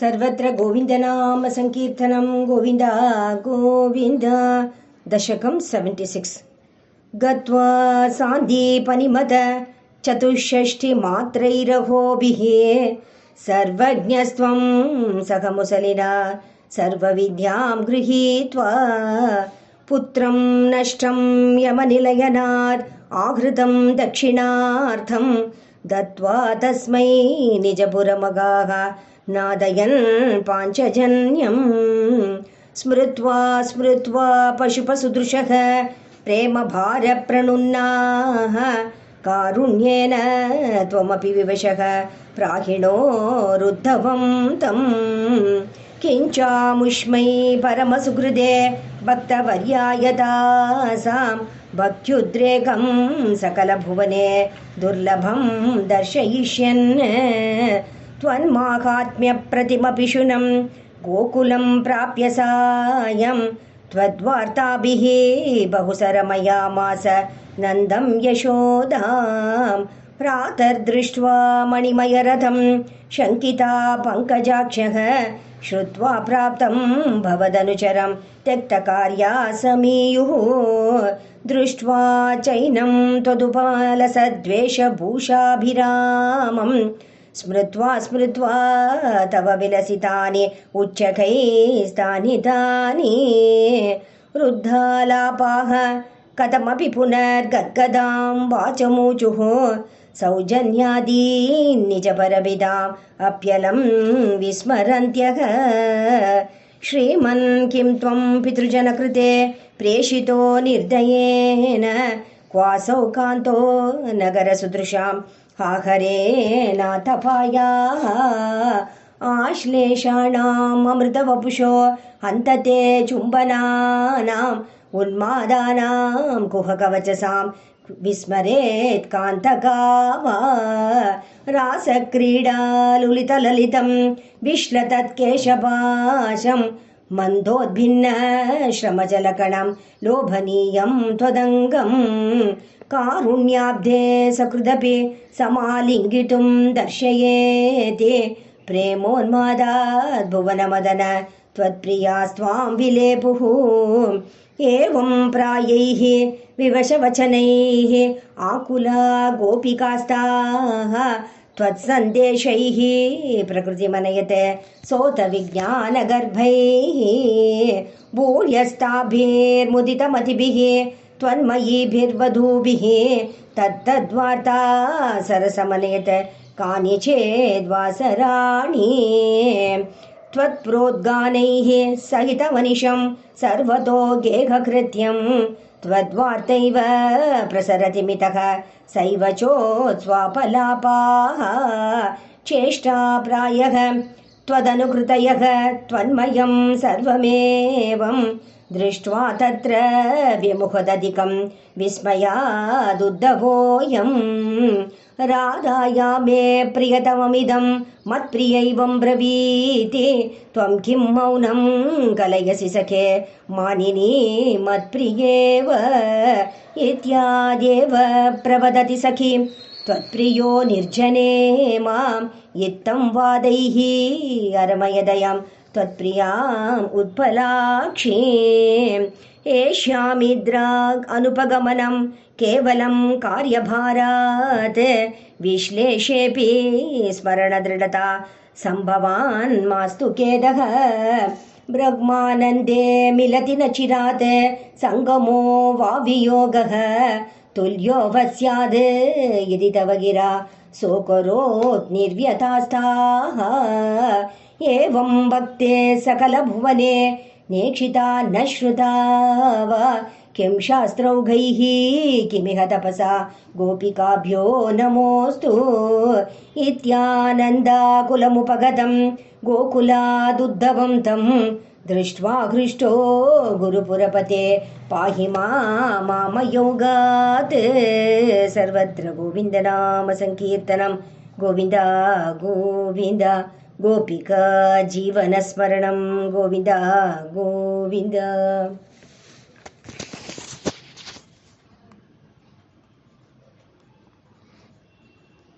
सर्वत्र गोविन्दनाम संकीर्तनं गोविन्द गोविन्द। दशकं 76। गत्वा सान्दीपनिमत चतुष्षष्टिमात्रैरहोभिः सर्वज्ञस्त्वं सखमुसलिना सर्वविद्यां गृहीत्वा पुत्रं नष्टं यमनिलयनात् आहृतं दक्षिणार्थं दत्त्वा तस्मै निजपुरमगाः नादयन् पाञ्चजन्यं स्मृत्वा स्मृत्वा पशुपसुदृशः प्रेमभारप्रणुन्नाः कारुण्येन त्वमपि विवशः प्राहिणोरुद्धवं तं किञ्चामुष्मै परमसुहृदे भक्तवर्याय दासां भक्त्युद्रेकं सकलभुवने दुर्लभं दर्शयिष्यन् त्वन्माहात्म्यप्रतिमपि शुनं गोकुलं प्राप्य सायं त्वद्वार्ताभिः बहुसरमयामास नन्दं यशोदां प्रातर्दृष्ट्वा मणिमयरथं शङ्किता पङ्कजाक्षः श्रुत्वा प्राप्तं भवदनुचरं त्यक्तकार्या समीयुः दृष्ट्वा चैनं त्वदुपालसद्वेषभूषाभिरामं स्मृत्वा स्मृत्वा तव विलसितानि उच्चकैस्तानि तानि रुद्धालापाः कथमपि पुनर्गद्गदां वाचमूचुः सौजन्यादीन् निजपरभिदाम् अप्यलं विस्मरन्त्यः श्रीमन् किं त्वं पितृजनकृते प्रेषितो निर्दयेन क्वासौ कान्तो नगरसुदृशाम् आहरे नाथपायाः आश्लेषाणाम् अमृतवपुषो हन्तते चुम्बनानाम् उन्मादानां कुहकवचसां विस्मरेत् कान्तकावा रासक्रीडालुलितललितं विश्लतत्केशपाशं मन्दोद्भिन्न श्रमजलकणं लोभनीयं त्वदङ्गं कारुण्याब्धे सकृदपि समालिङ्गितुं दर्शयेति प्रेमोन्मादात् भुवनमदन त्वत्प्रियास्त्वां विलेपुः एवं प्रायैः विवशवचनैः आकुला गोपिकास्ताः त्वत्सन्देशैः प्रकृतिमनयते सोतविज्ञानगर्भैः भूयस्ताभिर्मुदितमतिभिः त्वन्मयीभिर्वधूभिः तत्तद्वार्ता सरसमनयत कानिचेद्वासराणि त्वत्प्रोद्गानैः सहितमनिशं सर्वतो गेहकृत्यं त्वद्वार्तैव प्रसरति मितः सैव चोत्स्वापलापाः चेष्टाप्रायः त्वदनुकृतयः त्वन्मयं सर्वमेवं दृष्ट्वा तत्र विमुखदधिकं विस्मयादुद्धवोऽयं राधाया मे प्रियतममिदं मत्प्रियैवं ब्रवीति त्वं किं मौनं कलयसि सखे मानिनी मत्प्रियेव इत्याद्येव प्रवदति सखी त्वत्प्रियो निर्जने माम् इत्थं वादैः अरमयदयं त्वत्प्रियाम् उत्पलाक्षीम् एष्यामिद्राग् अनुपगमनं केवलं कार्यभारात् विश्लेषेऽपि स्मरणदृढता सम्भवान् मास्तु खेदः ब्रह्मानन्दे मिलति न चिरात् सङ्गमो वा वियोगः तुल्यो वस्याद् यदि तव गिरा सोकरोत् निर्व्यतास्ताः एवं भक्ते सकलभुवने नेक्षिता न श्रुता वा किं शास्त्रौघैः किमिह तपसा गोपिकाभ्यो नमोऽस्तु इत्यानन्दाकुलमुपगतं गोकुलादुद्धवं तं दृष्ट्वा हृष्टो गुरुपुरपते पाहि मामयोगात् सर्वत्र गोविन्दनाम संकीर्तनं गोविन्द गोविन्द गोपिका जीवनस्मरणं गोविन्द गोविन्द।